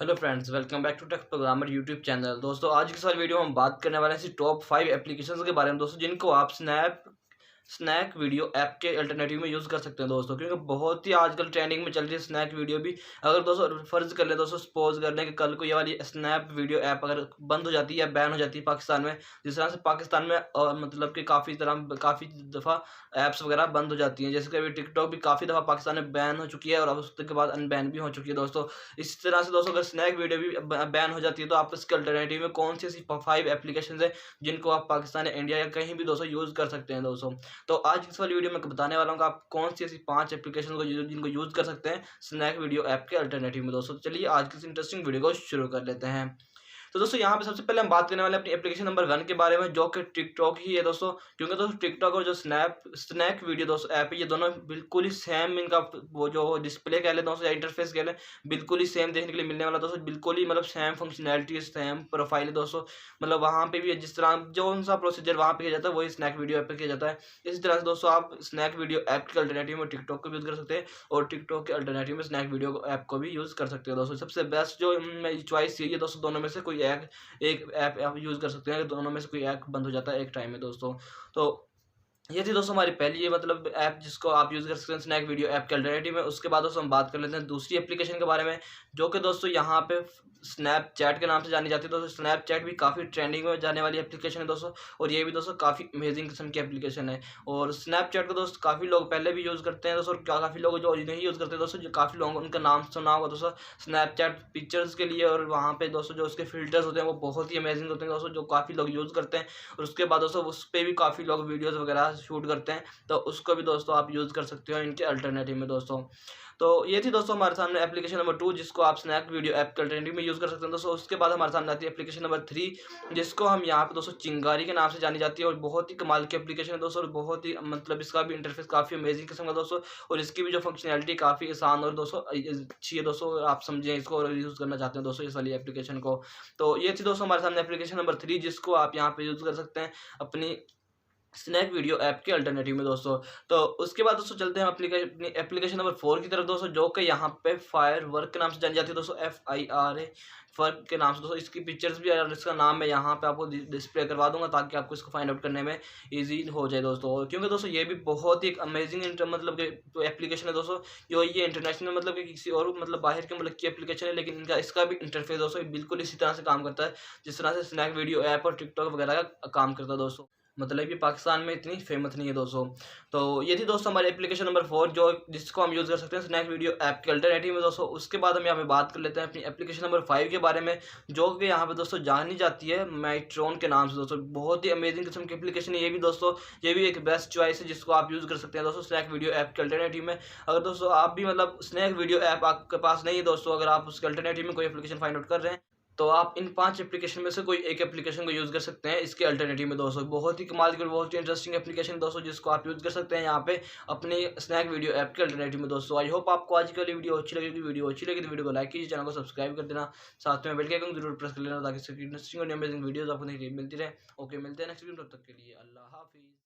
Hello friends, welcome back to tech programmer YouTube channel. दोस्तों, आज की इस वाली वीडियो में हम बात करने वाले हैं ऐसी टॉप 5 एप्लीकेशंस के बारे में दोस्तों, जिनको आप स्नैक वीडियो ऐप के अल्टरनेटिव में यूज़ कर सकते हैं दोस्तों। क्योंकि बहुत ही आजकल ट्रेंडिंग में चल रही है स्नैक वीडियो भी। अगर दोस्तों फ़र्ज़ कर लें दोस्तों, सपोज़ कर लें कि कल को ये वाली स्नैप वीडियो ऐप अगर बंद हो जाती है या बैन हो जाती है पाकिस्तान में, जिस तरह से पाकिस्तान में मतलब कि काफ़ी दफ़ा ऐप्स वगैरह बंद हो जाती हैं। जैसे कि अभी टिकटॉक भी काफ़ी दफ़ा पाकिस्तान में बैन हो चुकी है और अब उसके बाद अनबैन भी हो चुकी है दोस्तों। इस तरह से दोस्तों, अगर स्नैक वीडियो भी बैन हो जाती है, तो आप इसके अल्टरनेटिव में कौन सी ऐसी 5 एप्लीकेशंस हैं जिनको आप पाकिस्तान या इंडिया या कहीं भी दोस्तों यूज़ कर सकते हैं दोस्तों। तो आज इस वाली वीडियो में बताने वाला हूँ कि आप कौन सी ऐसी 5 एप्लीकेशन को जिनको यूज़ कर सकते हैं स्नैक वीडियो ऐप के अल्टरनेटिव में दोस्तों। चलिए आज की इस इंटरेस्टिंग वीडियो को शुरू कर लेते हैं। तो दोस्तों, यहाँ पे सबसे पहले हम बात करने वाले हैं अपनी एप्लीकेशन नंबर 1 के बारे में, जो कि टिकटॉक ही है दोस्तों। क्योंकि दोस्तों टिकटॉक और जो स्नैक वीडियो दोस्तों ऐप है, ये दोनों बिल्कुल ही सेम, इनका वो जो डिस्प्ले कह लें दोस्तों या इंटरफेस कह लें, बिल्कुल ही सेम देखने के लिए मिलने वाला दोस्तों। बिल्कुल ही मतलब सेम फंक्शनैलिटी, सेम प्रोफाइल है दोस्तों। मतलब वहाँ पे भी जिस तरह जो सा प्रोसीजर वहाँ पे किया जाता है, वही स्नैक वीडियो ऐप पे किया जाता है। इसी तरह से दोस्तों, आप स्नैक वीडियो ऐप के अल्टरनेटिव में टिकटॉक को भी यूज़ कर सकते हैं और टिकटॉक के अल्टरनेटिव में स्नैक वीडियो ऐप को भी यूज़ कर सकते हैं दोस्तों। सबसे बेस्ट जो मेरी चॉइस यही है दोस्तों, दोनों में से कोई एक एक ऐप आप यूज़ कर सकते हैं। दोनों में से कोई एक बंद हो जाता है एक टाइम में दोस्तों। तो ये थी दोस्तों हमारी पहली ये मतलब ऐप जिसको आप यूज़ कर सकते हैं स्नैक वीडियो ऐप के अल्टरनेटिव में। उसके बाद दोस्तों हम बात कर लेते हैं दूसरी एप्लीकेशन के बारे में, जो कि दोस्तों यहाँ पे स्नैपचैट के नाम से जानी जाती है दोस्तों। स्नैपचैट भी काफ़ी ट्रेंडिंग में जाने वाली एप्लीकेशन है दोस्तों, और ये भी दोस्तों काफ़ी अमेजिंग किस्म की एप्लीकेशन है। और स्नैपचैट को दोस्तों काफ़ी लोग पहले भी यूज़ करते हैं दोस्तों, और काफ़ी लोग जो नहीं यूज़ करते दोस्तों, जो काफ़ी लोगों उनका नाम सुना होगा दोस्तों स्नैपचैट पिक्चर्स के लिए। और वहाँ पे दोस्तों जो उसके फ़िल्टर्स होते हैं वो बहुत ही अमेजिंग होते हैं दोस्तों, जो काफ़ी लोग यूज़ करते हैं। और उसके बाद दोस्तों उस पे भी काफ़ी लोग वीडियोज़ वगैरह शूट करते हैं, तो उसको भी दोस्तों आप यूज़ कर सकते हो इनके अल्टरनेटिव में दोस्तों। तो ये थी दोस्तों हमारे सामने एप्लीकेशन नंबर 2, जिसको आप स्नैक वीडियो ऐप के अल्टरनेटिव में यूज़ कर सकते हैं दोस्तों। उसके बाद हमारे सामने आती है एप्लीकेशन नंबर 3, जिसको हम यहाँ पे दोस्तों चिंगारी के नाम से जानी जाती है। और बहुत ही कमाल की एप्लीकेशन है दोस्तों, और बहुत ही मतलब इसका भी इंटरफेस काफ़ी अमेजिंग किस्म का दोस्तों। और इसकी भी जो फंक्शनैलिटी काफ़ी आसान और दोस्तों अच्छी है दोस्तों, आप समझें इसको और यूज़ करना चाहते हैं दोस्तों इस वाली एप्लीकेशन को। तो ये थी दोस्तों हमारे सामने एप्लीकेशन नंबर 3, जिसको आप यहाँ पे यूज़ कर सकते हैं अपनी स्नैक वीडियो ऐप के अल्टरनेटिव में दोस्तों। तो उसके बाद दोस्तों चलते हैं हम अपनी एप्लीकेशन नंबर 4 की तरफ दोस्तों, जो कि यहाँ पे फायरवर्क के नाम से जानी जाती है दोस्तों। FIRA वर्क के नाम से दोस्तों। इसकी पिक्चर्स भी और इसका नाम मैं यहाँ पे आपको डिस्प्ले करवा दूंगा, ताकि आपको इसको फाइंड आउट करने में ईजी हो जाए दोस्तों। और क्योंकि दोस्तों ये भी बहुत ही एक अमेजिंग मतलब कि एप्लीकेशन है दोस्तों। जो ये इंटरनेशनल मतलब कि किसी और मतलब बाहर के मुल्क की एप्लीकेशन है, लेकिन इनका इसका भी इंटरफेस दोस्तों बिल्कुल इसी तरह से काम करता है, जिस तरह से स्नैक वीडियो ऐप और टिकटॉक वगैरह का काम करता है दोस्तों। मतलब ये पाकिस्तान में इतनी फेमस नहीं है दोस्तों। तो ये थी दोस्तों हमारी एप्लीकेशन नंबर 4, जो जिसको हम यूज़ कर सकते हैं स्नैक वीडियो ऐप के अल्टरनेटिव में दोस्तों। उसके बाद हम यहाँ पे बात कर लेते हैं अपनी एप्लीकेशन नंबर 5 के बारे में, जो कि यहाँ पे दोस्तों जानी जाती है माइट्रोन के नाम से दोस्तों। बहुत ही अमेजिंग किस्म की एप्लीकेशन है ये भी दोस्तों। ये भी एक बेस्ट चॉइस है जिसको आप यूज़ कर सकते हैं दोस्तों स्नैक वीडियो ऐप के अल्टरनेटिव में। अगर दोस्तों आप भी मतलब स्नैक वीडियो ऐप आपके पास नहीं है दोस्तों, अगर आप उसके अल्टरनेटिव में कोई एप्लीकेशन फाइंड आउट कर रहे हैं, तो आप इन 5 एप्लीकेशन में से कोई एक एप्लीकेशन को यूज़ कर सकते हैं इसके अल्टरनेटिव में दोस्तों। बहुत ही कमाल की और बहुत ही इंटरेस्टिंग एप्लीकेशन दोस्तों, जिसको आप यूज़ कर सकते हैं यहाँ पे अपने स्नैक वीडियो ऐप के अल्टरनेटिव में दोस्तों। आई होप आपको आज की वाली वीडियो अच्छी लगेगी। वीडियो अच्छी लगी तो वीडियो को लाइक कीजिए, चैनल को सब्सक्राइब कर देना, साथ में बेल के आइकन जरूर प्रेस कर लेना, ताकि इंटरेस्टिंग और अमेजिंग वीडियोज़ आपको मिलती रहे। ओके, मिलते हैं नेक्स्ट वीडियो, तब तक के लिए अल्लाह हाफिज़।